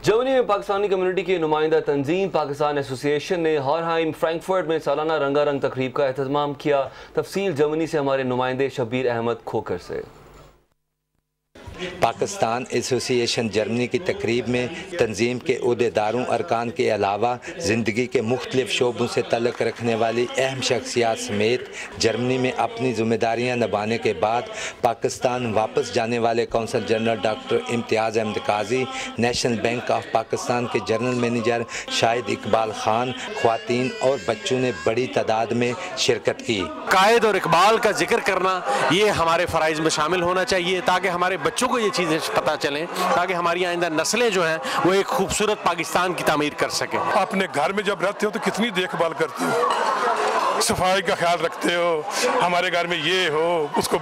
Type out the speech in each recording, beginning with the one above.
جرمنی میں پاکستانی کمیونٹی کی نمائندہ تنظیم پاکستان ایسوسی ایشن نے ہارہائم فرینکفرٹ میں سالانہ رنگا رنگ تقریب کا اہتمام کیا۔ تفصیل جرمنی سے ہمارے نمائندے شبیر احمد کھوکھر سے۔ پاکستان ایسوسی ایشن جرمنی کی تقریب میں تنظیم کے عہدیداروں ارکان کے علاوہ زندگی کے مختلف شعبوں سے تعلق رکھنے والی اہم شخصیات سمیت جرمنی میں اپنی ذمہ داریاں نبھانے کے بعد پاکستان واپس جانے والے council general doctor Imtiaz Ahmad Qazi, national bank of Pakistan کے جنرل مینیجر شاہد اقبال خان، خواتین اور بچوں نے بڑی تعداد میں شرکت کی۔ قائد اور اقبال کا ذکر کرنا یہ ہمارے فرائض میں شامل ہونا چاہیے تاکہ ہمارے بچوں کو یہ چیزیں پتہ چلیں، تاکہ ہماری آئندہ نسلیں جو ہیں وہ ایک خوبصورت پاکستان کی تعمیر کر سکیں۔ اپنے گھر میں جب رہتے ہو تو کتنی دیکھ بھال کرتے ہو، صفائی کا خیال رکھتے ہو، ہمارے گھر میں یہ ہو، اس کو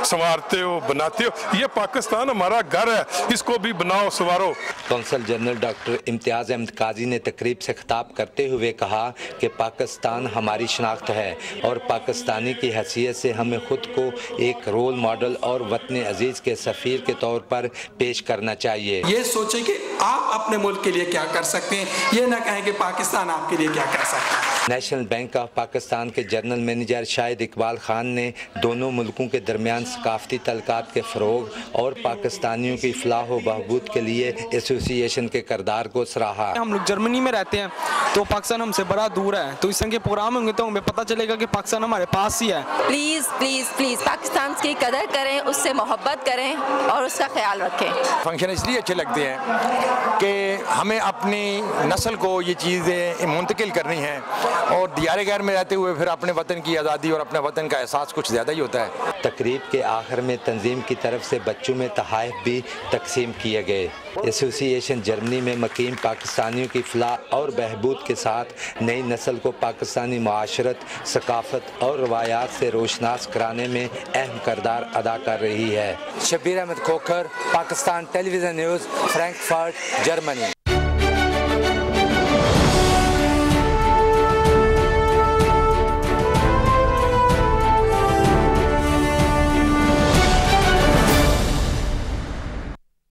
سنوارتے ہو، بناتے ہو۔ یہ پاکستان ہمارا گھر ہے، اس کو بھی بناؤ سنوارو۔ کونسل جنرل ڈاکٹر امتیاز احمد قاضی نے تقریب سے خطاب کرتے ہوئے کہا کہ پاکستان ہماری شناخت ہے اور پاکستانی کی حیثیت سے ہمیں خود کو ایک رول ماڈل اور وطن عزیز کے سفیر کے طور پر پیش کرنا چاہیے۔ یہ سوچیں کہ آپ اپنے ملک کے لیے کیا کر سکتے ہیں، یہ نہ کہیں کہ پاکستان آپ کے لیے کیا کر سکتا ہے۔ نیشنل بینک آف پاکستان کے جنرل مینیجر شاہد اقبال خان نے دونوں ملکوں کے درمیان ثقافتی تعلقات کے فروغ اور پاکستانیوں کی فلاح و بہبود کے لیے ایسوسی ایشن کے کردار کو سراہا۔ ہم لوگ جرمنی میں رہتے ہیں تو پاکستان ہم سے بڑا دور ہے، تو اس طرح کے پروگرام ہوں گے تو ہمیں پتہ چلے گا کہ پاکستان ہمارے پاس ہی ہے۔ پلیز پلیز پلیز پاکستان کی قدر کریں، اس سے محبت کریں اور اس کا خیال رکھیں۔ فنکشن اس لیے اچھے لگتے ہیں کہ ہمیں اپنی نسل کو یہ چیزیں منتقل کرنی ہیں، اور دیار غیر میں رہتے ہوئے پھر اپنے وطن کی آزادی اور اپنے وطن کا احساس کچھ زیادہ ہی ہوتا ہے۔ تقریب کے آخر میں تنظیم کی طرف سے بچوں میں تحائف بھی تقسیم کیے گئے۔ ایسوسی ایشن جرمنی میں مقیم پاکستانیوں کی فلاح اور بہبود کے ساتھ نئی نسل کو پاکستانی معاشرت، ثقافت اور روایات سے روشناس کرانے میں اہم کردار ادا کر رہی ہے۔ شبیر احمد کھوکھر، پاکستان ٹیلی ویژن نیوز، فرینکفرٹ، جرمنی۔